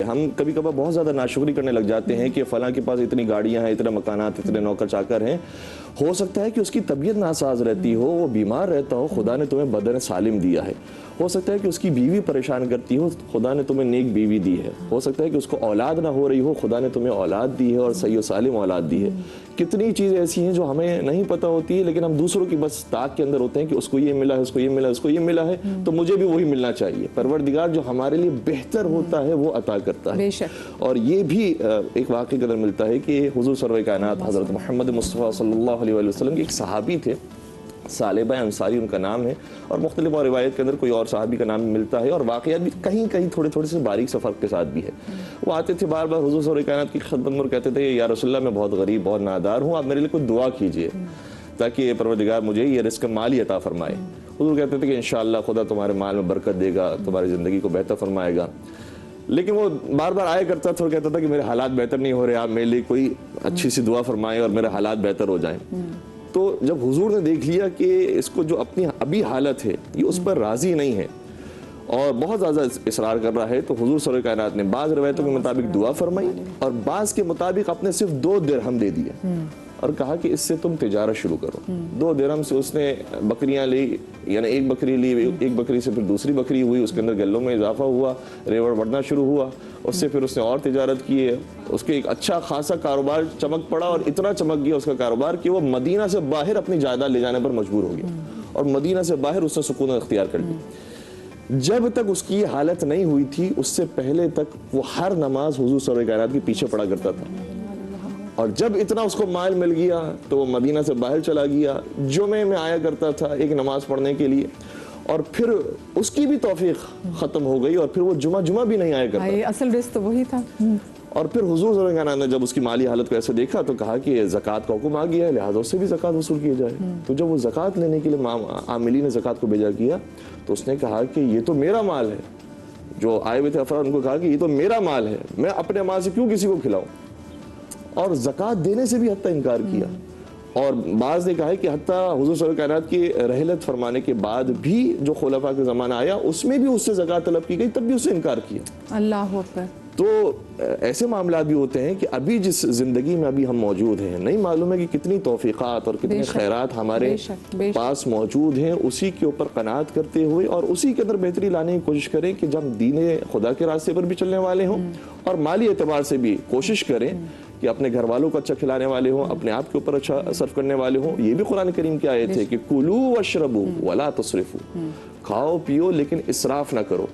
ہم کبھی کبھار بہت زیادہ ناشکری کرنے لگ جاتے ہیں کہ فلاں کے پاس اتنی گاڑیاں ہیں، اتنے مکانات، اتنے نوکر چاکر ہیں. ہو سکتا ہے کہ اس کی طبیعت ناساز رہتی ہو، وہ بیمار رہتا ہو، خدا نے تمہیں بدن سالم دیا ہے. ہو سکتا ہے کہ اس کی بیوی پریشان کرتی ہو، خدا نے تمہیں نیک بیوی دی ہے. ہو سکتا ہے کہ اس کو اولاد نہ ہو رہی ہو، خدا نے تمہیں اولاد دی ہے اور صحیح و سالم اولاد دی ہے. کتنی چیزیں ایسی ہیں جو ہمیں نہیں پتہ ہوتی ہے، لیکن ہم دوسروں کی بس طاق کے اندر ہوتے ہیں کہ اس کو یہ ملا ہے، اس کو یہ ملا ہے، اس کو یہ ملا ہے، تو مجھے بھی وہی ملنا چاہیے. پروردگار جو ہمارے لیے بہتر ہوتا ہے وہ عطا کرتا ہے. اور یہ بھی ایک واقعے کے اندر ملتا ہے کہ حضور سرور کائنات حضرت محمد مصطفیٰ صلی اللہ علیہ وسلم کے ایک صحابی تھے، ثعلبہ انصاری ان کا نام ہے، اور مختلف اور روایت کے اندر کوئی اور صحابی کا نام ملتا ہے، اور واقعات بھی کہیں کہیں تھوڑے تھوڑے سے باریک سے فرق کے ساتھ بھی ہے. وہ آتے تھے بار بار حضور صلی اللہ علیہ کائنات کی خدمت میں اور کہتے تھے یا رسول اللہ میں بہت غریب بہت نادار ہوں، آپ میرے لیے کوئی دعا کیجئے تاکہ پروردگار مجھے یہ رزق مالی عطا فرمائے. حضور کہتے تھے کہ انشاءاللہ خدا تمہارے مال میں برکت دے گا، تمہاری زندگی کو بہتر فرمائے گا. لیکن وہ بار بار آیا کرتا تھا اور کہتا تھا کہ میرے حالات بہتر نہیں ہو رہے، آپ میرے لیے کوئی اچھی سی دعا فرمائیں اور میرے حالات بہتر ہو جائیں. تو جب حضور نے دیکھ لیا کہ اس کو جو اپنی ابھی حالت ہے یہ اس پر راضی نہیں ہے اور بہت زیادہ اصرار کر رہا ہے، تو حضور صلی اللہ علیہ کائنات نے بعض روایتوں کے مطابق دعا فرمائی اور بعض کے مطابق اپنے صرف 2 درہم دے دیے اور کہا کہ اس سے تم تجارت شروع کرو. 2 درہم سے اس نے بکریاں لی، یعنی ایک بکری لی، ایک بکری سے پھر دوسری بکری ہوئی، اس کے اندر گلوں میں اضافہ ہوا، ریوڑ بڑھنا شروع ہوا. اس سے پھر اس نے اور تجارت کی ہے، اس کے ایک اچھا خاصا کاروبار چمک پڑا، اور اتنا چمک گیا اس کا کاروبار کہ وہ مدینہ سے باہر اپنی جائیداد لے جانے پر مجبور ہو گیا، اور مدینہ سے باہر اس نے سکون اختیار کر لی. جب تک اس کی یہ حالت نہیں ہوئی تھی اس سے پہلے تک وہ ہر نماز حضور صلی اللہ علیہ وسلم کے پیچھے پڑا کرتا تھا، اور جب اتنا اس کو مال مل گیا تو وہ مدینہ سے باہر چلا گیا، جمعے میں آیا کرتا تھا ایک نماز پڑھنے کے لیے، اور پھر اس کی بھی توفیق ختم ہو گئی اور پھر وہ جمعہ بھی نہیں آیا کرتا. اصل رزق تو وہی تھا. اور پھر حضور صلی اللہ علیہ وسلم نے جب اس کی مالی حالت کو ایسے دیکھا تو کہا کہ زکوٰۃ کا حکم آ گیا ہے، لہٰذا اس سے بھی زکوٰۃ وصول کی جائے. تو جب وہ زکوٰۃ لینے کے لیے عاملین نے زکوٰۃ کو بھیجا کیا تو اس نے کہا کہ یہ تو میرا مال ہے. جو آئے ہوئے تھے افراد ان کو کہا کہ یہ تو میرا مال ہے، میں اپنے مال سے کیوں کسی کو کھلاؤں، اور زکوٰۃ دینے سے بھی حتیٰ انکار کیا. اور بعض نے کہا ہے کہ حتیٰ حضور صلی اللہ علیہ وسلم کی رحلت فرمانے کے بعد بھی جو خلفاء کے زمانہ آیا اس میں بھی اس سے زکوٰۃ طلب کی گئی، تب بھی اس سے انکار کیا. اللہ اکبر. تو ایسے معاملات بھی ہوتے ہیں کہ ابھی جس زندگی میں ابھی ہم موجود ہیں نہیں معلوم ہے کہ کتنی توفیقات اور کتنے خیرات ہمارے پاس موجود ہیں. اسی کے اوپر قناعت کرتے ہوئے اور اسی کے اندر بہتری لانے کی کوشش کریں کہ جب دین خدا کے راستے پر بھی چلنے والے ہوں اور مالی اعتبار سے بھی کوشش کریں کہ اپنے گھر والوں کو اچھا کھلانے والے ہوں، اپنے آپ کے اوپر اچھا صرف کرنے والے ہوں. یہ بھی قرآن کریم کی آیت ہے کہ کلوا واشربوا ولا تسرفوا، کھاؤ پیو لیکن اسراف نہ کرو.